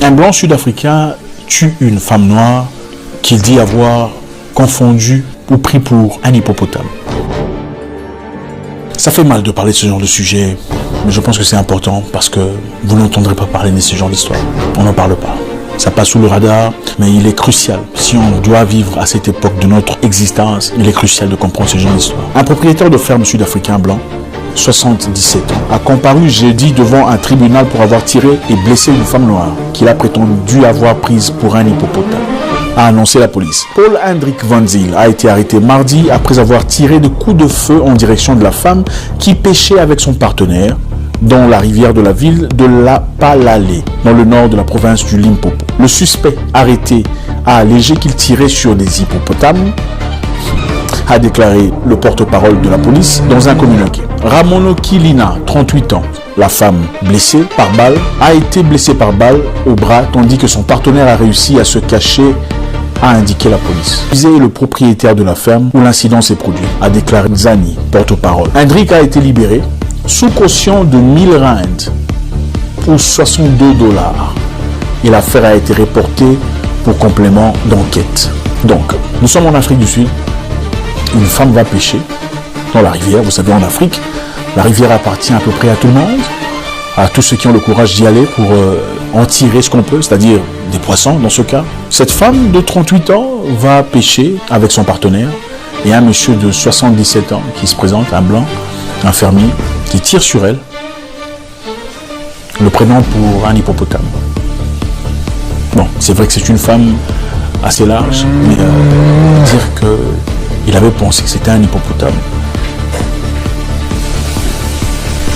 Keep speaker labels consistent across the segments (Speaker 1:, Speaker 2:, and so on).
Speaker 1: Un blanc sud-africain tue une femme noire qu'il dit avoir confondue ou pris pour un hippopotame. Ça fait mal de parler de ce genre de sujet, mais je pense que c'est important parce que vous n'entendrez pas parler de ce genre d'histoire. On n'en parle pas. Ça passe sous le radar, mais il est crucial. Si on doit vivre à cette époque de notre existence, il est crucial de comprendre ce genre d'histoire. Un propriétaire de ferme sud-africain blanc, 77 ans, a comparu jeudi devant un tribunal pour avoir tiré et blessé une femme noire qu'il a prétendu avoir prise pour un hippopotame, a annoncé la police. Paul Hendrik Van Zyl a été arrêté mardi après avoir tiré de coups de feu en direction de la femme qui pêchait avec son partenaire dans la rivière de la ville de Lapalale, dans le nord de la province du Limpopo. Le suspect arrêté a allégé qu'il tirait sur des hippopotames, a déclaré le porte-parole de la police dans un communiqué. Ramonoki Lina, 38 ans, la femme blessée par balle, a été blessée par balle au bras tandis que son partenaire a réussi à se cacher, a indiqué la police. Visé est le propriétaire de la ferme où l'incident s'est produit, a déclaré Zani, porte-parole. Hendrik a été libéré sous caution de 1000 rand pour 62 $. Et l'affaire a été reportée pour complément d'enquête. Donc, nous sommes en Afrique du Sud. Une femme va pêcher dans la rivière. Vous savez, en Afrique, la rivière appartient à peu près à tout le monde, à tous ceux qui ont le courage d'y aller pour en tirer ce qu'on peut, c'est-à-dire des poissons dans ce cas. Cette femme de 38 ans va pêcher avec son partenaire et un monsieur de 77 ans qui se présente, un blanc, un fermier, qui tire sur elle, le prenant pour un hippopotame. Bon, c'est vrai que c'est une femme assez large, mais dire qu'il avait pensé que c'était un hippopotame,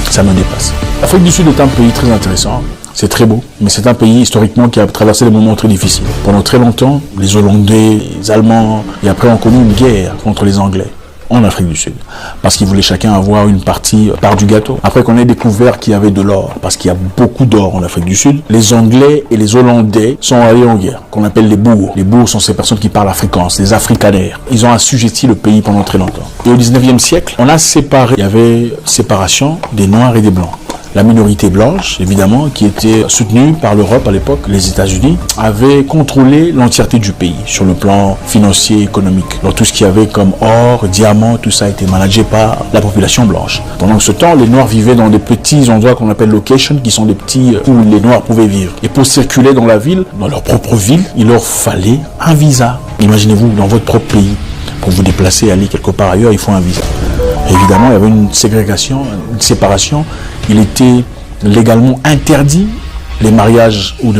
Speaker 1: ça me dépasse. L'Afrique du Sud est un pays très intéressant, c'est très beau, mais c'est un pays historiquement qui a traversé des moments très difficiles. Pendant très longtemps, les Hollandais, les Allemands, et après ont connu une guerre contre les Anglais en Afrique du Sud, parce qu'ils voulaient chacun avoir une part du gâteau. Après qu'on ait découvert qu'il y avait de l'or, parce qu'il y a beaucoup d'or en Afrique du Sud, les Anglais et les Hollandais sont allés en guerre, qu'on appelle les boers. Les boers sont ces personnes qui parlent afrikaans, les afrikaners. Ils ont assujetti le pays pendant très longtemps. Et au 19e siècle, on a séparé, il y avait séparation des Noirs et des Blancs. La minorité blanche, évidemment, qui était soutenue par l'Europe à l'époque, les États-Unis, avait contrôlé l'entièreté du pays sur le plan financier et économique. Donc tout ce qu'il y avait comme or, diamants, tout ça a été managé par la population blanche. Pendant ce temps, les Noirs vivaient dans des petits endroits qu'on appelle locations, qui sont des petits où les Noirs pouvaient vivre. Et pour circuler dans la ville, dans leur propre ville, il leur fallait un visa. Imaginez-vous, dans votre propre pays, pour vous déplacer, aller quelque part ailleurs, il faut un visa. Évidemment, il y avait une ségrégation, une séparation. Il était légalement interdit les mariages ou de